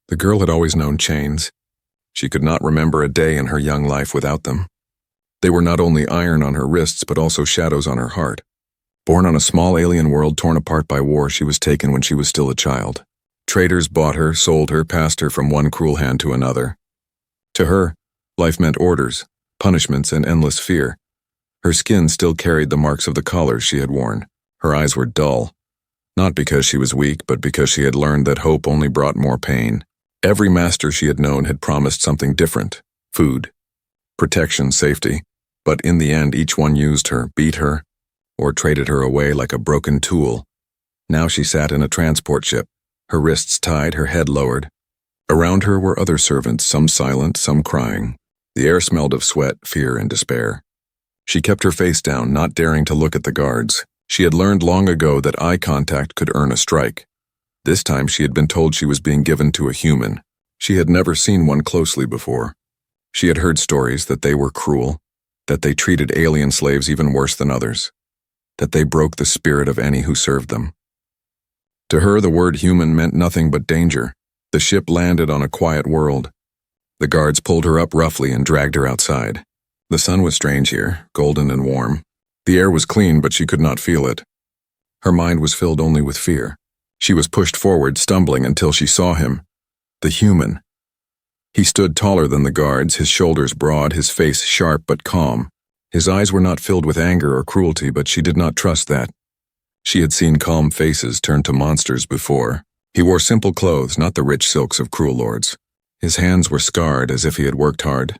The girl had always known chains. She could not remember a day in her young life without them. They were not only iron on her wrists, but also shadows on her heart. Born on a small alien world torn apart by war, she was taken when she was still a child. Traders bought her, sold her, passed her from one cruel hand to another. To her, life meant orders, punishments, and endless fear. Her skin still carried the marks of the collars she had worn. Her eyes were dull, not because she was weak, but because she had learned that hope only brought more pain. Every master she had known had promised something different: food, protection, safety. But in the end, each one used her, beat her, or traded her away like a broken tool. Now she sat in a transport ship, her wrists tied, her head lowered. Around her were other servants, some silent, some crying. The air smelled of sweat, fear, and despair. She kept her face down, not daring to look at the guards. She had learned long ago that eye contact could earn a strike. This time she had been told she was being given to a human. She had never seen one closely before. She had heard stories that they were cruel, that they treated alien slaves even worse than others, that they broke the spirit of any who served them. To her, the word human meant nothing but danger. The ship landed on a quiet world. The guards pulled her up roughly and dragged her outside. The sun was strange here, golden and warm. The air was clean, but she could not feel it. Her mind was filled only with fear. She was pushed forward, stumbling until she saw him. The human. He stood taller than the guards, his shoulders broad, his face sharp but calm. His eyes were not filled with anger or cruelty, but she did not trust that. She had seen calm faces turn to monsters before. He wore simple clothes, not the rich silks of cruel lords. His hands were scarred, as if he had worked hard,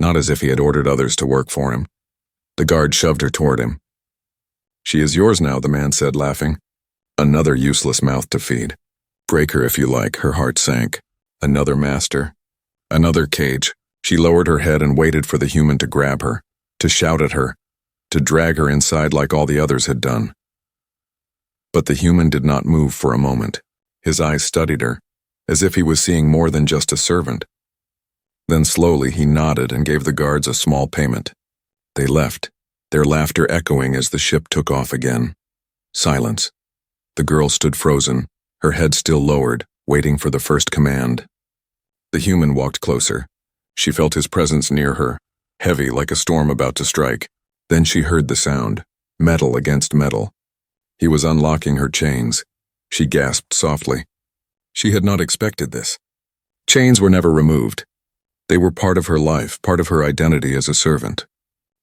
not as if he had ordered others to work for him. The guard shoved her toward him. "She is yours now," the man said, laughing. Another useless mouth to feed. "Break her if you like," her heart sank. Another master. Another cage. She lowered her head and waited for the human to grab her, to shout at her, to drag her inside like all the others had done. But the human did not move for a moment. His eyes studied her, as if he was seeing more than just a servant. Then slowly he nodded and gave the guards a small payment. They left, their laughter echoing as the ship took off again. Silence. The girl stood frozen, her head still lowered, waiting for the first command. The human walked closer. She felt his presence near her, heavy like a storm about to strike. Then she heard the sound, metal against metal. He was unlocking her chains. She gasped softly. She had not expected this. Chains were never removed. They were part of her life, part of her identity as a servant.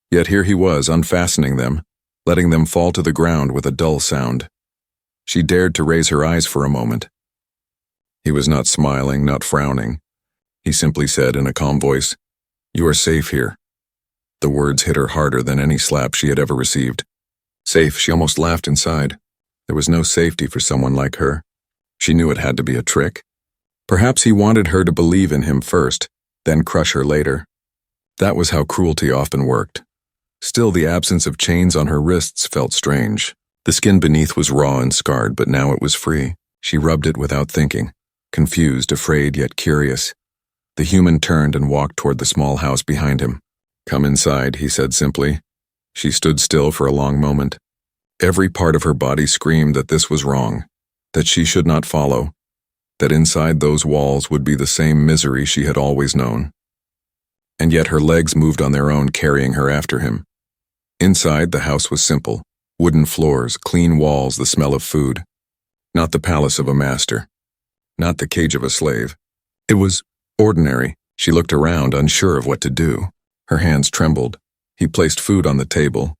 Yet here he was, unfastening them, letting them fall to the ground with a dull sound. She dared to raise her eyes for a moment. He was not smiling, not frowning. He simply said in a calm voice, "You are safe here." The words hit her harder than any slap she had ever received. Safe, she almost laughed inside. There was no safety for someone like her. She knew it had to be a trick. Perhaps he wanted her to believe in him first, then crush her later. That was how cruelty often worked. Still, the absence of chains on her wrists felt strange. The skin beneath was raw and scarred, but now it was free. She rubbed it without thinking, confused, afraid, yet curious. The human turned and walked toward the small house behind him. "Come inside," he said simply. She stood still for a long moment. Every part of her body screamed that this was wrong, that she should not follow, that inside those walls would be the same misery she had always known. And yet her legs moved on their own, carrying her after him. Inside, the house was simple. Wooden floors, clean walls, the smell of food. Not the palace of a master. Not the cage of a slave. It was ordinary. She looked around, unsure of what to do. Her hands trembled. He placed food on the table.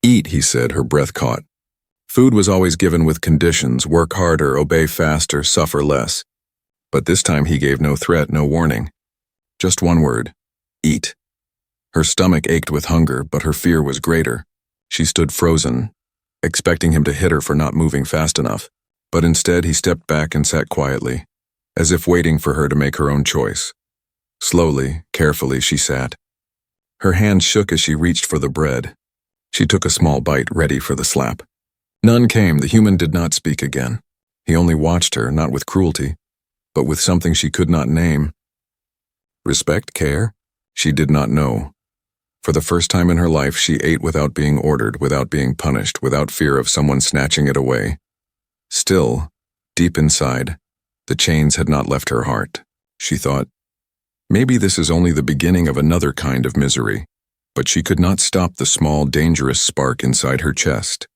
"Eat," he said, her breath caught. Food was always given with conditions: work harder, obey faster, suffer less. But this time he gave no threat, no warning. Just one word: eat. Her stomach ached with hunger, but her fear was greater. She stood frozen, expecting him to hit her for not moving fast enough. But instead he stepped back and sat quietly, as if waiting for her to make her own choice. Slowly, carefully, she sat. Her hands shook as she reached for the bread. She took a small bite, ready for the slap. None came. The human did not speak again. He only watched her, not with cruelty, but with something she could not name. Respect? Care? She did not know. For the first time in her life, she ate without being ordered, without being punished, without fear of someone snatching it away. Still, deep inside, The chains had not left her heart. She thought, maybe this is only the beginning of another kind of misery. But she could not stop the small, dangerous spark inside her chest.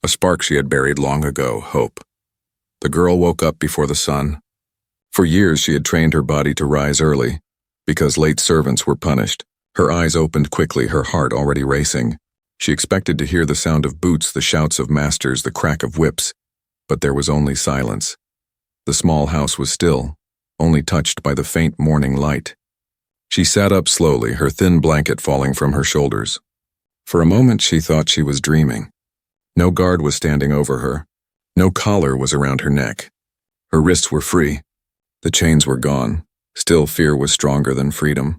A spark she had buried long ago, hope. The girl woke up before the sun. For years she had trained her body to rise early. Because late servants were punished, her eyes opened quickly, her heart already racing. She expected to hear the sound of boots, the shouts of masters, the crack of whips. But there was only silence. The small house was still, only touched by the faint morning light. She sat up slowly, her thin blanket falling from her shoulders. For a moment she thought she was dreaming. No guard was standing over her. No collar was around her neck. Her wrists were free. The chains were gone. Still, fear was stronger than freedom.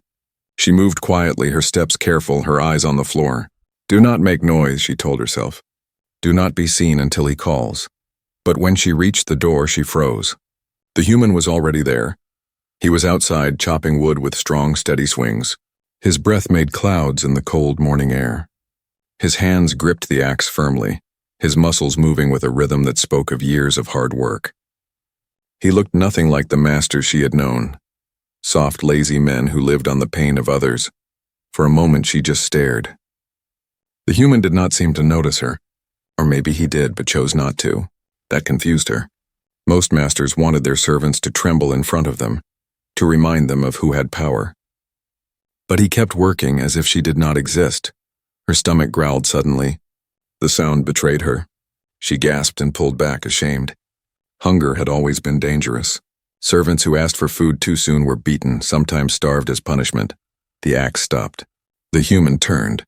She moved quietly, her steps careful, her eyes on the floor. Do not make noise, she told herself. Do not be seen until he calls. But when she reached the door, she froze. The human was already there. He was outside, chopping wood with strong, steady swings. His breath made clouds in the cold morning air. His hands gripped the axe firmly, his muscles moving with a rhythm that spoke of years of hard work. He looked nothing like the masters she had known. Soft, lazy men who lived on the pain of others. For a moment she just stared. The human did not seem to notice her. Or maybe he did, but chose not to. That confused her. Most masters wanted their servants to tremble in front of them, to remind them of who had power. But he kept working as if she did not exist. Her stomach growled suddenly. The sound betrayed her. She gasped and pulled back, ashamed. Hunger had always been dangerous. Servants who asked for food too soon were beaten, sometimes starved as punishment. The axe stopped. The human turned.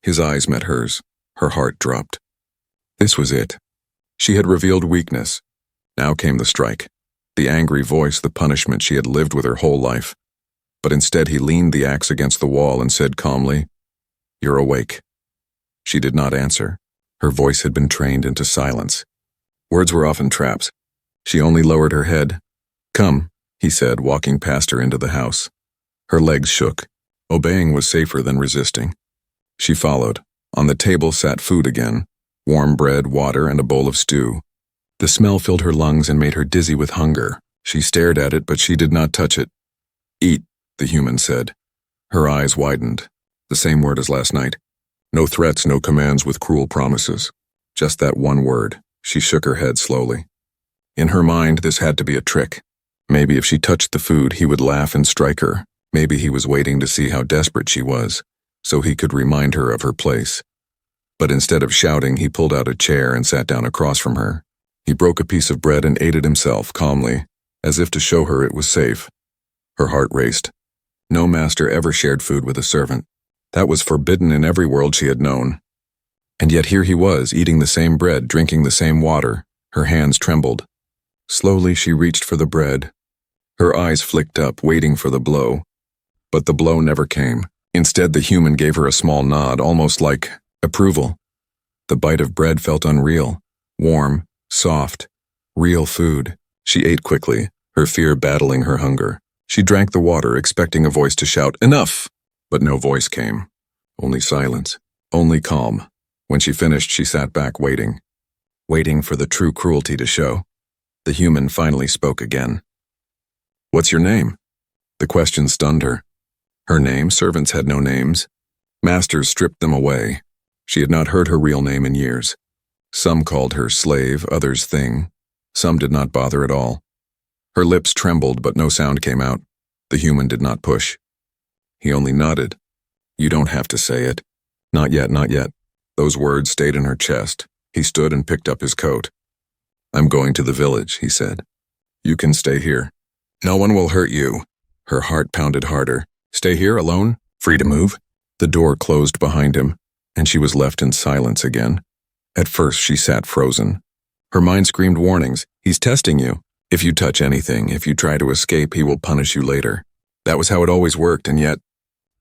His eyes met hers. Her heart dropped. This was it. She had revealed weakness. Now came the strike. The angry voice, the punishment she had lived with her whole life. But instead he leaned the axe against the wall and said calmly, "You're awake." She did not answer. Her voice had been trained into silence. Words were often traps. She only lowered her head. "Come," he said, walking past her into the house. Her legs shook. Obeying was safer than resisting. She followed. On the table sat food again, warm bread, water, and a bowl of stew. The smell filled her lungs and made her dizzy with hunger. She stared at it, but she did not touch it. "Eat," the human said. Her eyes widened. The same word as last night. No threats, no commands with cruel promises. Just that one word. She shook her head slowly. In her mind, this had to be a trick. Maybe if she touched the food, he would laugh and strike her. Maybe he was waiting to see how desperate she was, so he could remind her of her place. But instead of shouting, he pulled out a chair and sat down across from her. He broke a piece of bread and ate it himself, calmly, as if to show her it was safe. Her heart raced. No master ever shared food with a servant. That was forbidden in every world she had known. And yet here he was, eating the same bread, drinking the same water. Her hands trembled. Slowly she reached for the bread. Her eyes flicked up, waiting for the blow. But the blow never came. Instead, the human gave her a small nod, almost like approval. The bite of bread felt unreal, warm, soft, real food. She ate quickly, her fear battling her hunger. She drank the water, expecting a voice to shout, "Enough!" But no voice came. Only silence. Only calm. When she finished, she sat back waiting. Waiting for the true cruelty to show. The human finally spoke again. "What's your name?" The question stunned her. Her name? Servants had no names. Masters stripped them away. She had not heard her real name in years. Some called her slave, others thing. Some did not bother at all. Her lips trembled, but no sound came out. The human did not push. He only nodded. "You don't have to say it." "Not yet, not yet." Those words stayed in her chest. He stood and picked up his coat. "I'm going to the village," he said. "You can stay here. No one will hurt you." Her heart pounded harder. "Stay here alone? Free to move?" The door closed behind him, and she was left in silence again. At first she sat frozen. Her mind screamed warnings. "He's testing you. If you touch anything, if you try to escape, he will punish you later." That was how it always worked, and yet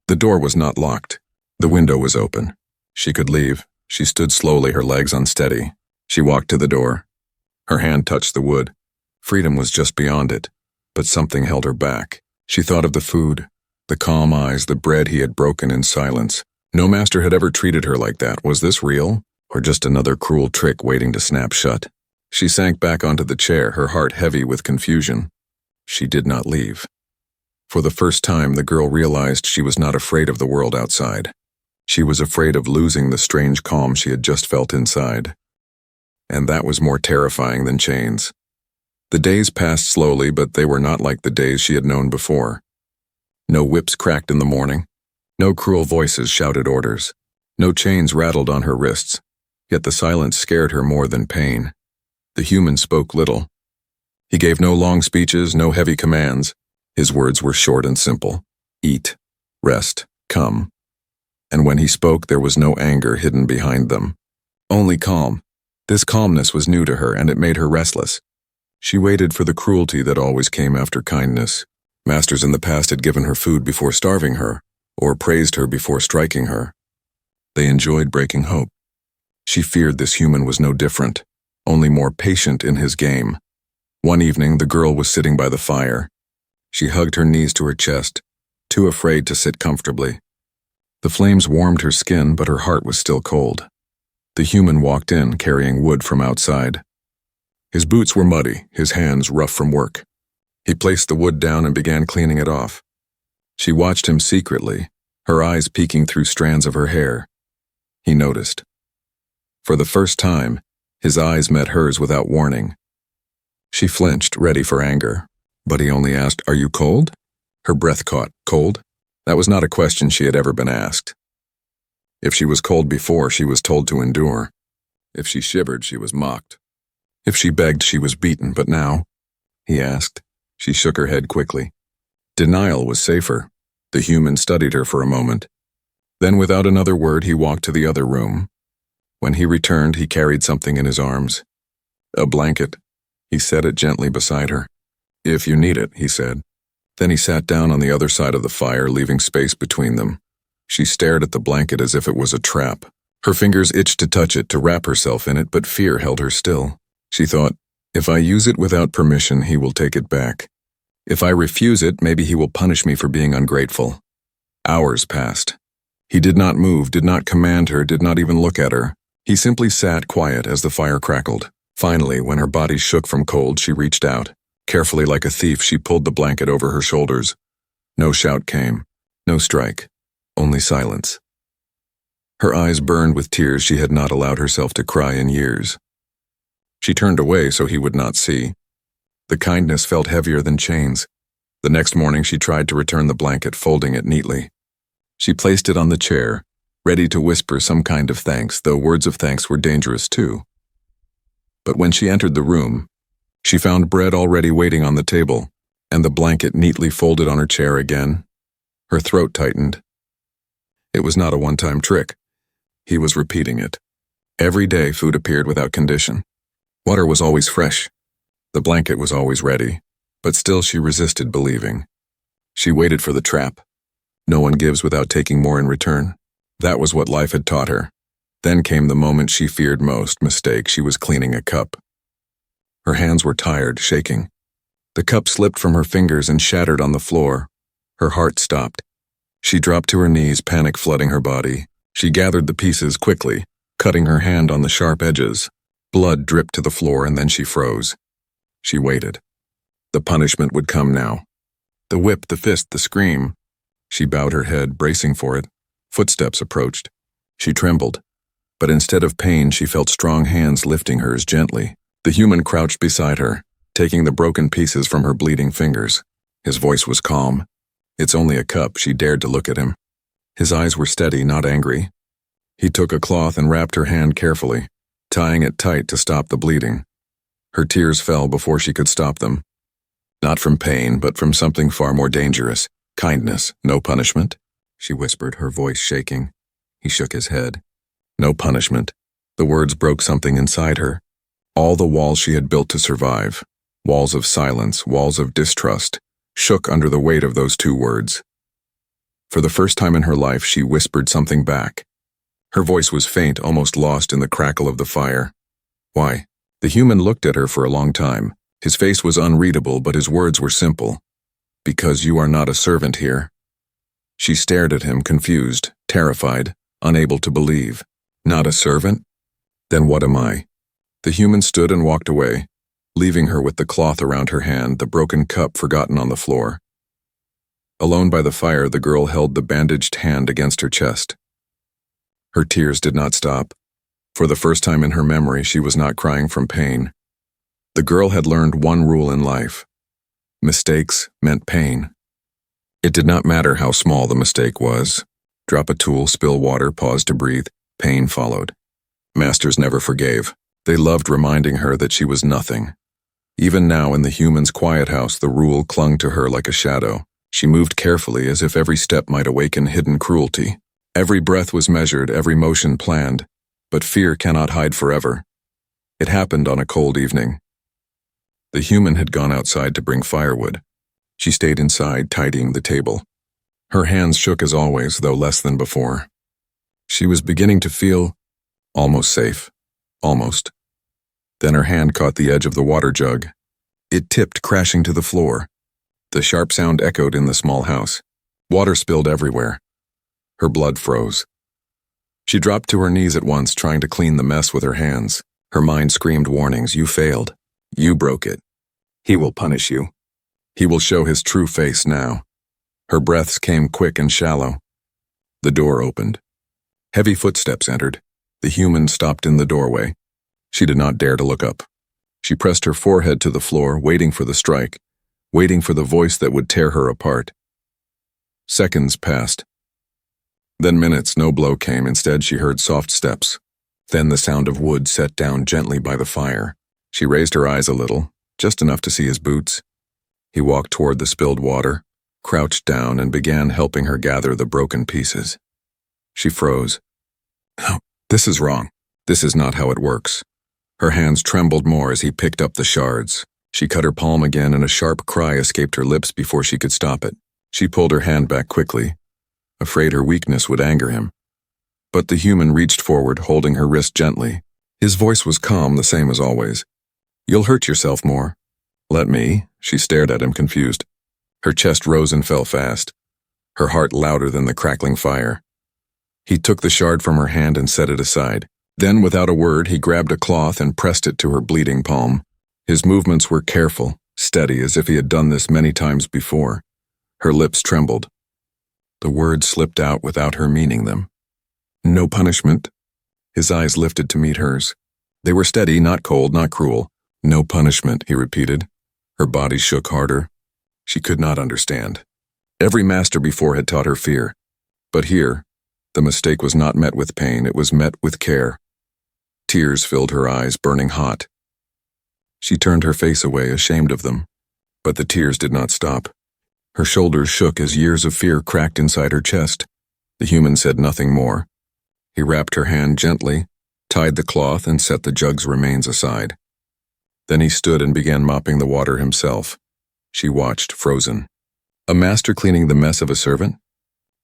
the door was not locked. The window was open. She could leave. She stood slowly, her legs unsteady. She walked to the door. Her hand touched the wood. Freedom was just beyond it, but something held her back. She thought of the food, the calm eyes, the bread he had broken in silence. No master had ever treated her like that. Was this real, or just another cruel trick waiting to snap shut? She sank back onto the chair, her heart heavy with confusion. She did not leave. For the first time, the girl realized she was not afraid of the world outside. She was afraid of losing the strange calm she had just felt inside. And that was more terrifying than chains. The days passed slowly, but they were not like the days she had known before. No whips cracked in the morning. No cruel voices shouted orders. No chains rattled on her wrists. Yet the silence scared her more than pain. The human spoke little. He gave no long speeches, no heavy commands. His words were short and simple. Eat, rest, come. And when he spoke, there was no anger hidden behind them. Only calm. This calmness was new to her, and it made her restless. She waited for the cruelty that always came after kindness. Masters in the past had given her food before starving her, or praised her before striking her. They enjoyed breaking hope. She feared this human was no different, only more patient in his game. One evening, the girl was sitting by the fire. She hugged her knees to her chest, too afraid to sit comfortably. The flames warmed her skin, but her heart was still cold. The human walked in, carrying wood from outside. His boots were muddy, his hands rough from work. He placed the wood down and began cleaning it off. She watched him secretly, her eyes peeking through strands of her hair. He noticed. For the first time, his eyes met hers without warning. She flinched, ready for anger, but he only asked, "Are you cold?" Her breath caught. Cold? That was not a question she had ever been asked. If she was cold before, she was told to endure. If she shivered, she was mocked. If she begged, she was beaten, but now? He asked. She shook her head quickly. Denial was safer. The human studied her for a moment. Then, without another word, he walked to the other room. When he returned, he carried something in his arms. A blanket. He set it gently beside her. "If you need it," he said. Then he sat down on the other side of the fire, leaving space between them. She stared at the blanket as if it was a trap. Her fingers itched to touch it, to wrap herself in it, but fear held her still. She thought, if I use it without permission, he will take it back. If I refuse it, maybe he will punish me for being ungrateful. Hours passed. He did not move, did not command her, did not even look at her. He simply sat quiet as the fire crackled. Finally, when her body shook from cold, she reached out. Carefully, like a thief, she pulled the blanket over her shoulders. No shout came. No strike. Only silence. Her eyes burned with tears she had not allowed herself to cry in years. She turned away so he would not see. The kindness felt heavier than chains. The next morning she tried to return the blanket, folding it neatly. She placed it on the chair, ready to whisper some kind of thanks, though words of thanks were dangerous too. But when she entered the room, she found bread already waiting on the table, and the blanket neatly folded on her chair again. Her throat tightened. It was not a one-time trick. He was repeating it. Every day food appeared without condition. Water was always fresh. The blanket was always ready, but still she resisted believing. She waited for the trap. No one gives without taking more in return. That was what life had taught her. Then came the moment she feared most, mistake. She was cleaning a cup. Her hands were tired, shaking. The cup slipped from her fingers and shattered on the floor. Her heart stopped. She dropped to her knees, panic flooding her body. She gathered the pieces quickly, cutting her hand on the sharp edges. Blood dripped to the floor, and then she froze. She waited. The punishment would come now. The whip, the fist, the scream. She bowed her head, bracing for it. Footsteps approached. She trembled. But instead of pain, she felt strong hands lifting hers gently. The human crouched beside her, taking the broken pieces from her bleeding fingers. His voice was calm. It's only a cup. She dared to look at him. His eyes were steady, not angry. He took a cloth and wrapped her hand carefully, tying it tight to stop the bleeding. Her tears fell before she could stop them. Not from pain, but from something far more dangerous. Kindness, no punishment, she whispered, her voice shaking. He shook his head. No punishment. The words broke something inside her. All the walls she had built to survive, walls of silence, walls of distrust, shook under the weight of those two words. For the first time in her life, she whispered something back. Her voice was faint, almost lost in the crackle of the fire. Why? The human looked at her for a long time. His face was unreadable, but his words were simple. Because you are not a servant here. She stared at him, confused, terrified, unable to believe. Not a servant? Then what am I? The human stood and walked away, leaving her with the cloth around her hand, the broken cup forgotten on the floor. Alone by the fire, the girl held the bandaged hand against her chest. Her tears did not stop. For the first time in her memory, she was not crying from pain. The girl had learned one rule in life. Mistakes meant pain. It did not matter how small the mistake was. Drop a tool, spill water, pause to breathe. Pain followed. Masters never forgave. They loved reminding her that she was nothing. Even now in the human's quiet house, the rule clung to her like a shadow. She moved carefully as if every step might awaken hidden cruelty. Every breath was measured, every motion planned. But fear cannot hide forever. It happened on a cold evening. The human had gone outside to bring firewood. She stayed inside, tidying the table. Her hands shook as always, though less than before. She was beginning to feel almost safe. Almost. Then her hand caught the edge of the water jug. It tipped, crashing to the floor. The sharp sound echoed in the small house. Water spilled everywhere. Her blood froze. She dropped to her knees at once, trying to clean the mess with her hands. Her mind screamed warnings. You failed. You broke it. He will punish you. He will show his true face now. Her breaths came quick and shallow. The door opened. Heavy footsteps entered. The human stopped in the doorway. She did not dare to look up. She pressed her forehead to the floor, waiting for the strike, waiting for the voice that would tear her apart. Seconds passed. Then minutes, no blow came. Instead, she heard soft steps. Then the sound of wood set down gently by the fire. She raised her eyes a little, just enough to see his boots. He walked toward the spilled water, crouched down, and began helping her gather the broken pieces. She froze. No, this is wrong. This is not how it works. Her hands trembled more as he picked up the shards. She cut her palm again, and a sharp cry escaped her lips before she could stop it. She pulled her hand back quickly, afraid her weakness would anger him. But the human reached forward, holding her wrist gently. His voice was calm, the same as always. You'll hurt yourself more. Let me. She stared at him, confused. Her chest rose and fell fast, her heart louder than the crackling fire. He took the shard from her hand and set it aside. Then, without a word, he grabbed a cloth and pressed it to her bleeding palm. His movements were careful, steady, as if he had done this many times before. Her lips trembled. The words slipped out without her meaning them. No punishment. His eyes lifted to meet hers. They were steady, not cold, not cruel. No punishment, he repeated. Her body shook harder. She could not understand. Every master before had taught her fear. But here, the mistake was not met with pain, it was met with care. Tears filled her eyes, burning hot. She turned her face away, ashamed of them. But the tears did not stop. Her shoulders shook as years of fear cracked inside her chest. The human said nothing more. He wrapped her hand gently, tied the cloth, and set the jug's remains aside. Then he stood and began mopping the water himself. She watched, frozen. A master cleaning the mess of a servant?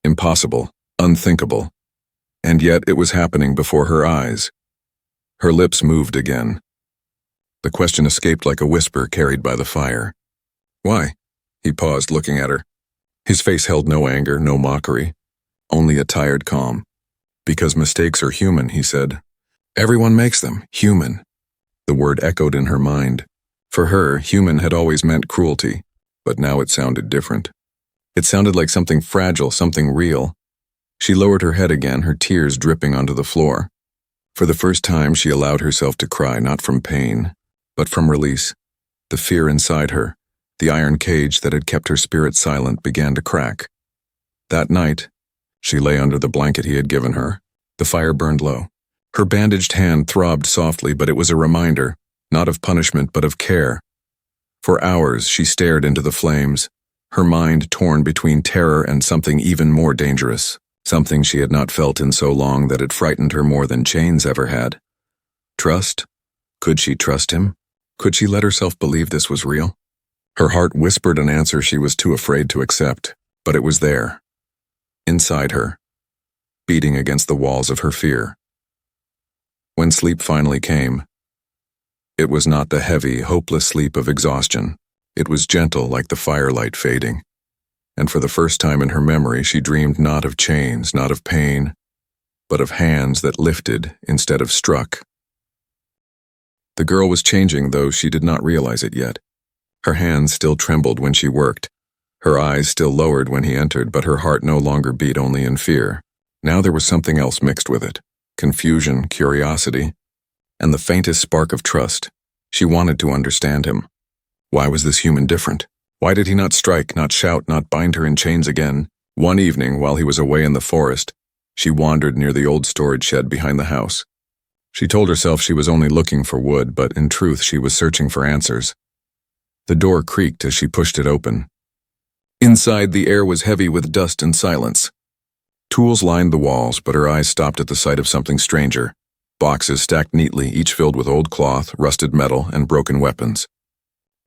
Impossible, unthinkable. And yet it was happening before her eyes. Her lips moved again. The question escaped like a whisper carried by the fire. Why? He paused, looking at her. His face held no anger, no mockery, only a tired calm. Because mistakes are human, he said. Everyone makes them, human. The word echoed in her mind. For her, human had always meant cruelty, but now it sounded different. It sounded like something fragile, something real. She lowered her head again, her tears dripping onto the floor. For the first time, she allowed herself to cry, not from pain, but from release. The fear inside her, the iron cage that had kept her spirit silent, began to crack. That night, she lay under the blanket he had given her. The fire burned low. Her bandaged hand throbbed softly, but it was a reminder, not of punishment, but of care. For hours, she stared into the flames, her mind torn between terror and something even more dangerous, something she had not felt in so long that it frightened her more than chains ever had. Trust? Could she trust him? Could she let herself believe this was real? Her heart whispered an answer she was too afraid to accept, but it was there, inside her, beating against the walls of her fear. When sleep finally came, it was not the heavy, hopeless sleep of exhaustion. It was gentle like the firelight fading. And for the first time in her memory, she dreamed not of chains, not of pain, but of hands that lifted instead of struck. The girl was changing, though she did not realize it yet. Her hands still trembled when she worked. Her eyes still lowered when he entered, but her heart no longer beat only in fear. Now there was something else mixed with it. Confusion, curiosity, and the faintest spark of trust. She wanted to understand him. Why was this human different? Why did he not strike, not shout, not bind her in chains again? One evening, while he was away in the forest, she wandered near the old storage shed behind the house. She told herself she was only looking for wood, but in truth she was searching for answers. The door creaked as she pushed it open. Inside, the air was heavy with dust and silence. Tools lined the walls, but her eyes stopped at the sight of something stranger. Boxes stacked neatly, each filled with old cloth, rusted metal, and broken weapons.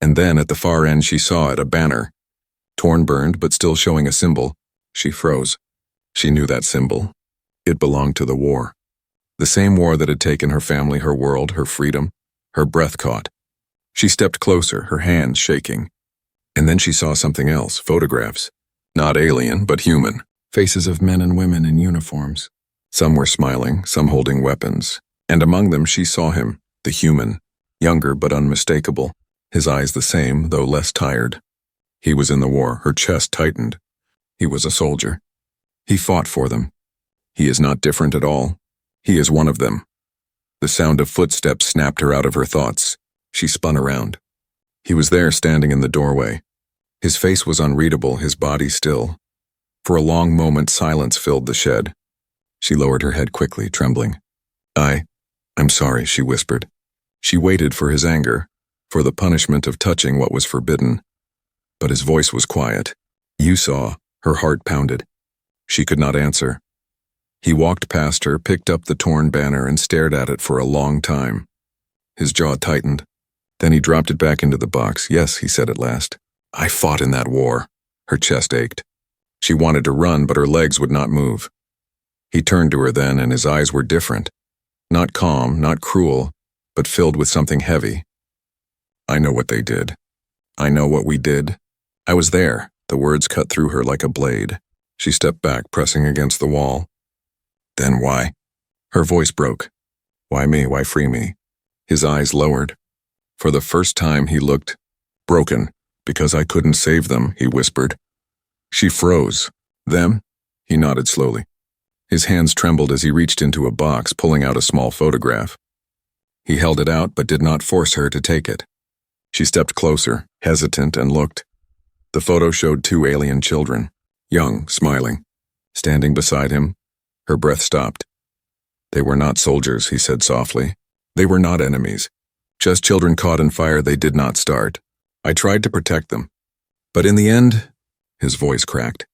And then, at the far end, she saw it, a banner. Torn, burned, but still showing a symbol. She froze. She knew that symbol. It belonged to the war. The same war that had taken her family, her world, her freedom. Her breath caught. She stepped closer, her hands shaking. And then she saw something else, photographs. Not alien, but human. Faces of men and women in uniforms. Some were smiling, some holding weapons. And among them she saw him, the human. Younger but unmistakable. His eyes the same, though less tired. He was in the war, her chest tightened. He was a soldier. He fought for them. He is not different at all. He is one of them. The sound of footsteps snapped her out of her thoughts. She spun around. He was there, standing in the doorway. His face was unreadable, his body still. For a long moment, silence filled the shed. She lowered her head quickly, trembling. I'm sorry, she whispered. She waited for his anger, for the punishment of touching what was forbidden. But his voice was quiet. You saw. Her heart pounded. She could not answer. He walked past her, picked up the torn banner, and stared at it for a long time. His jaw tightened. Then he dropped it back into the box. Yes, he said at last. I fought in that war. Her chest ached. She wanted to run, but her legs would not move. He turned to her then, and his eyes were different. Not calm, not cruel, but filled with something heavy. I know what they did. I know what we did. I was there. The words cut through her like a blade. She stepped back, pressing against the wall. Then why? Her voice broke. Why me? Why free me? His eyes lowered. For the first time he looked broken. Because I couldn't save them, he whispered. She froze. Them? He nodded slowly. His hands trembled as he reached into a box, pulling out a small photograph. He held it out, but did not force her to take it. She stepped closer, hesitant, and looked. The photo showed 2 alien children, young, smiling. Standing beside him, her breath stopped. They were not soldiers, he said softly. They were not enemies. Just children caught in fire they did not start. I tried to protect them. But in the end, his voice cracked.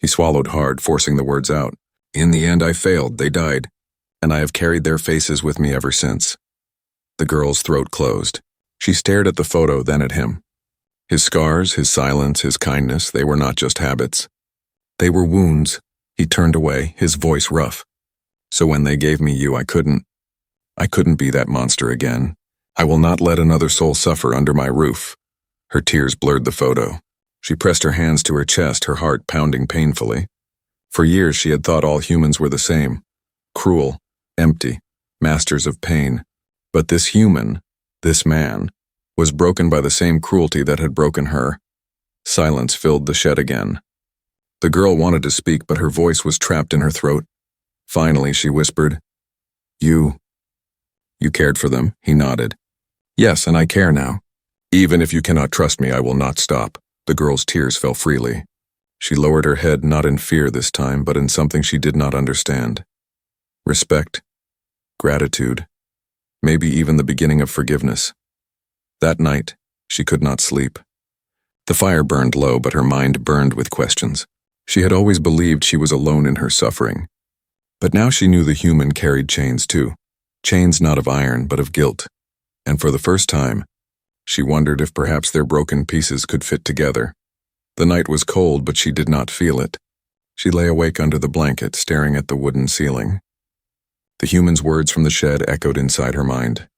He swallowed hard, forcing the words out. In the end, I failed. They died. And I have carried their faces with me ever since. The girl's throat closed. She stared at the photo, then at him. His scars, his silence, his kindness, they were not just habits. They were wounds. He turned away, his voice rough. So when they gave me you, I couldn't be that monster again. I will not let another soul suffer under my roof. Her tears blurred the photo. She pressed her hands to her chest, her heart pounding painfully. For years she had thought all humans were the same. Cruel, empty, masters of pain. But this human, this man, was broken by the same cruelty that had broken her. Silence filled the shed again. The girl wanted to speak, but her voice was trapped in her throat. Finally, she whispered, You cared for them, he nodded. Yes, and I care now. Even if you cannot trust me, I will not stop. The girl's tears fell freely. She lowered her head, not in fear this time, but in something she did not understand. Respect, gratitude, maybe even the beginning of forgiveness. That night, she could not sleep. The fire burned low, but her mind burned with questions. She had always believed she was alone in her suffering. But now she knew the human carried chains too. Chains not of iron, but of guilt. And for the first time, she wondered if perhaps their broken pieces could fit together. The night was cold, but she did not feel it. She lay awake under the blanket, staring at the wooden ceiling. The human's words from the shed echoed inside her mind.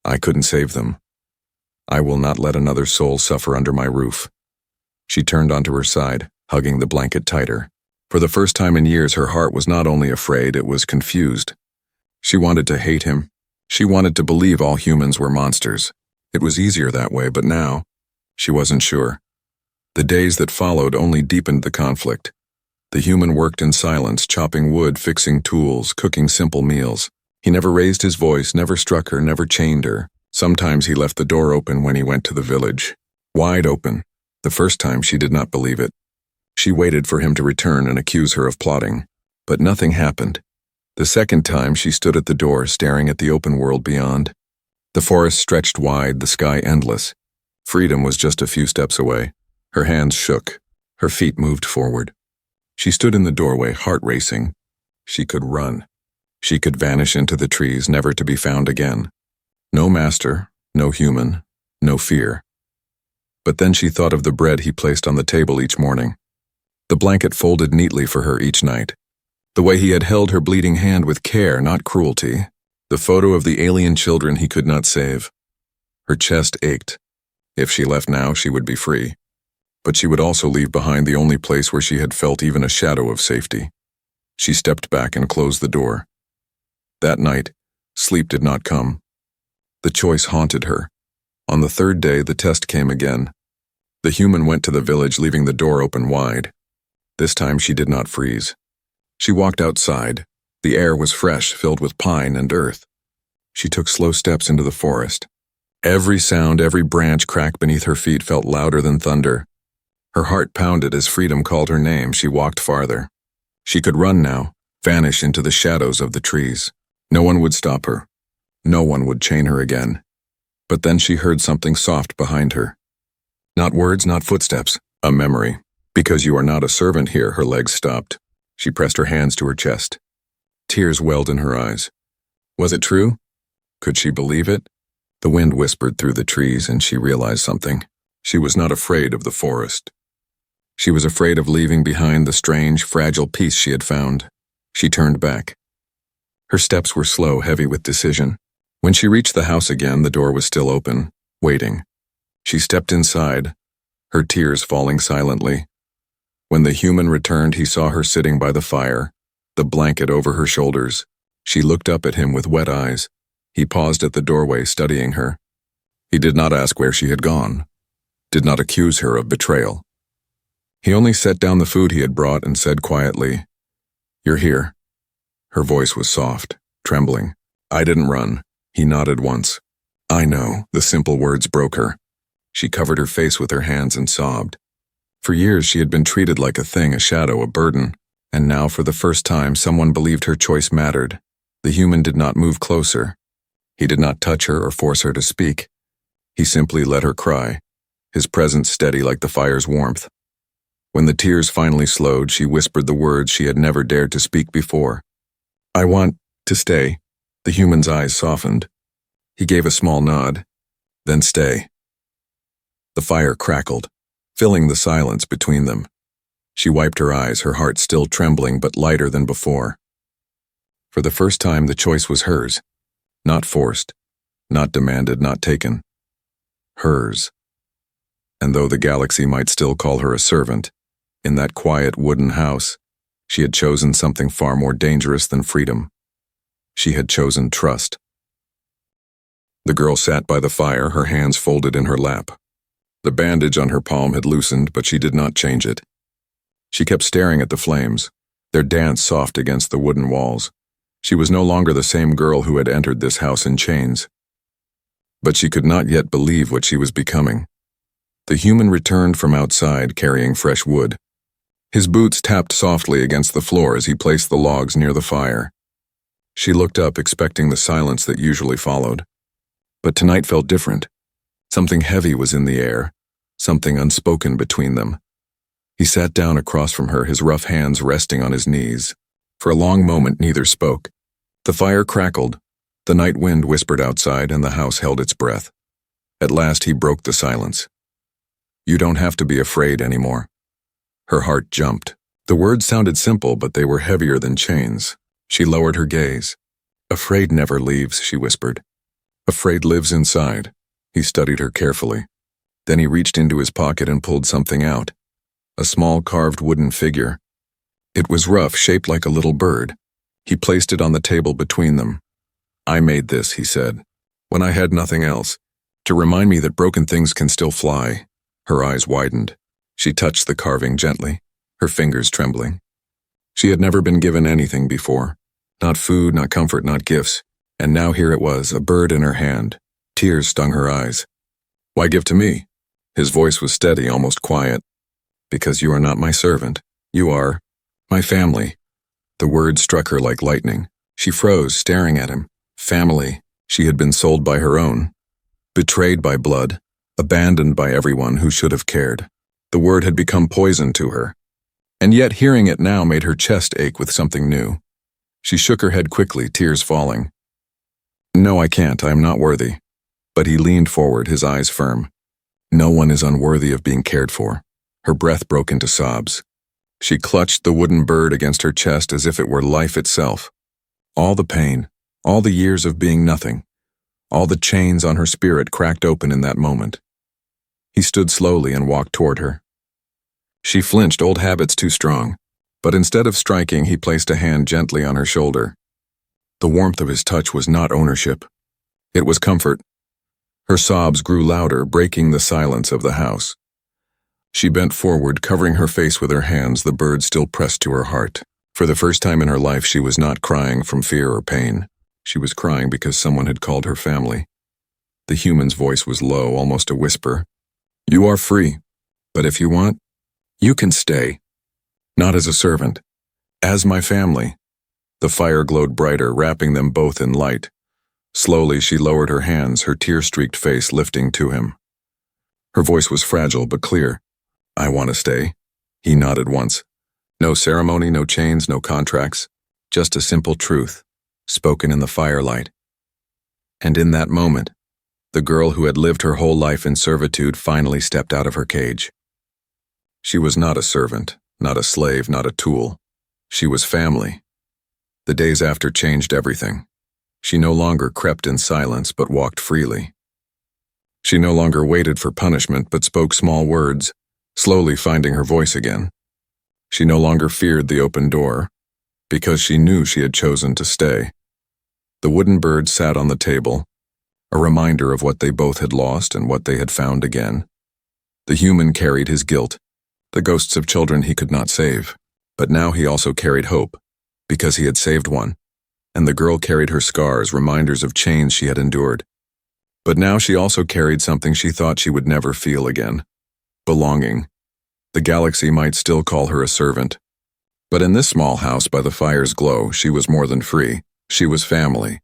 I couldn't save them. I will not let another soul suffer under my roof. She turned onto her side, hugging the blanket tighter. For the first time in years, her heart was not only afraid, it was confused. She wanted to hate him. She wanted to believe all humans were monsters. It was easier that way, but now, she wasn't sure. The days that followed only deepened the conflict. The human worked in silence, chopping wood, fixing tools, cooking simple meals. He never raised his voice, never struck her, never chained her. Sometimes he left the door open when he went to the village. Wide open. The first time she did not believe it. She waited for him to return and accuse her of plotting. But nothing happened. The second time she stood at the door, staring at the open world beyond. The forest stretched wide, the sky endless. Freedom was just a few steps away. Her hands shook. Her feet moved forward. She stood in the doorway, heart racing. She could run. She could vanish into the trees, never to be found again. No master, no human, no fear. But then she thought of the bread he placed on the table each morning. The blanket folded neatly for her each night. The way he had held her bleeding hand with care, not cruelty. The photo of the alien children he could not save. Her chest ached. If she left now, she would be free. But she would also leave behind the only place where she had felt even a shadow of safety. She stepped back and closed the door. That night, sleep did not come. The choice haunted her. On the third day, the test came again. The human went to the village, leaving the door open wide. This time she did not freeze. She walked outside. The air was fresh, filled with pine and earth. She took slow steps into the forest. Every sound, every branch crack beneath her feet felt louder than thunder. Her heart pounded as freedom called her name. She walked farther. She could run now, vanish into the shadows of the trees. No one would stop her. No one would chain her again. But then she heard something soft behind her. Not words, not footsteps, a memory. Because you are not a servant here, her legs stopped. She pressed her hands to her chest. Tears welled in her eyes. Was it true? Could she believe it? The wind whispered through the trees, and she realized something. She was not afraid of the forest. She was afraid of leaving behind the strange, fragile peace she had found. She turned back. Her steps were slow, heavy with decision. When she reached the house again, the door was still open, waiting. She stepped inside, her tears falling silently. When the human returned, he saw her sitting by the fire, the blanket over her shoulders. She looked up at him with wet eyes. He paused at the doorway, studying her. He did not ask where she had gone, did not accuse her of betrayal. He only set down the food he had brought and said quietly, "You're here." Her voice was soft, trembling. "I didn't run." He nodded once. "I know." The simple words broke her. She covered her face with her hands and sobbed. For years she had been treated like a thing, a shadow, a burden. And now, for the first time, someone believed her choice mattered. The human did not move closer. He did not touch her or force her to speak. He simply let her cry, his presence steady like the fire's warmth. When the tears finally slowed, she whispered the words she had never dared to speak before. "I want to stay." The human's eyes softened. He gave a small nod. "Then stay." The fire crackled, filling the silence between them. She wiped her eyes, her heart still trembling but lighter than before. For the first time, the choice was hers. Not forced, not demanded, not taken. Hers. And though the galaxy might still call her a servant, in that quiet wooden house, she had chosen something far more dangerous than freedom. She had chosen trust. The girl sat by the fire, her hands folded in her lap. The bandage on her palm had loosened, but she did not change it. She kept staring at the flames, their dance soft against the wooden walls. She was no longer the same girl who had entered this house in chains. But she could not yet believe what she was becoming. The human returned from outside, carrying fresh wood. His boots tapped softly against the floor as he placed the logs near the fire. She looked up, expecting the silence that usually followed. But tonight felt different. Something heavy was in the air, something unspoken between them. He sat down across from her, his rough hands resting on his knees. For a long moment, neither spoke. The fire crackled. The night wind whispered outside, and the house held its breath. At last, he broke the silence. "You don't have to be afraid anymore." Her heart jumped. The words sounded simple, but they were heavier than chains. She lowered her gaze. "Afraid never leaves," she whispered. "Afraid lives inside." He studied her carefully. Then he reached into his pocket and pulled something out. A small carved wooden figure. It was rough, shaped like a little bird. He placed it on the table between them. I made this, he said, when I had nothing else, to remind me that broken things can still fly. Her eyes widened. She touched the carving gently, her fingers trembling. She had never been given anything before. Not food, not comfort, not gifts. And now here it was, a bird in her hand. Tears stung her eyes. Why give to me? His voice was steady, almost quiet. Because you are not my servant. You are my family. The words struck her like lightning. She froze, staring at him. Family. She had been sold by her own. Betrayed by blood. Abandoned by everyone who should have cared. The word had become poison to her. And yet hearing it now made her chest ache with something new. She shook her head quickly, tears falling. No, I can't. I am not worthy. But he leaned forward, his eyes firm. No one is unworthy of being cared for. Her breath broke into sobs. She clutched the wooden bird against her chest as if it were life itself. All the pain, all the years of being nothing, all the chains on her spirit cracked open in that moment. He stood slowly and walked toward her. She flinched, old habits too strong, but instead of striking, he placed a hand gently on her shoulder. The warmth of his touch was not ownership. It was comfort. Her sobs grew louder, breaking the silence of the house. She bent forward, covering her face with her hands, the bird still pressed to her heart. For the first time in her life, she was not crying from fear or pain. She was crying because someone had called her family. The human's voice was low, almost a whisper. You are free, but if you want, you can stay. Not as a servant, as my family. The fire glowed brighter, wrapping them both in light. Slowly, she lowered her hands, her tear-streaked face lifting to him. Her voice was fragile but clear. I want to stay. He nodded once. No ceremony, no chains, no contracts. Just a simple truth, spoken in the firelight. And in that moment, the girl who had lived her whole life in servitude finally stepped out of her cage. She was not a servant, not a slave, not a tool. She was family. The days after changed everything. She no longer crept in silence but walked freely. She no longer waited for punishment but spoke small words, slowly finding her voice again. She no longer feared the open door, because she knew she had chosen to stay. The wooden bird sat on the table, a reminder of what they both had lost and what they had found again. The human carried his guilt, the ghosts of children he could not save, but now he also carried hope, because he had saved one. And the girl carried her scars, reminders of chains she had endured. But now she also carried something she thought she would never feel again. Belonging. The galaxy might still call her a servant. But in this small house by the fire's glow, she was more than free. She was family.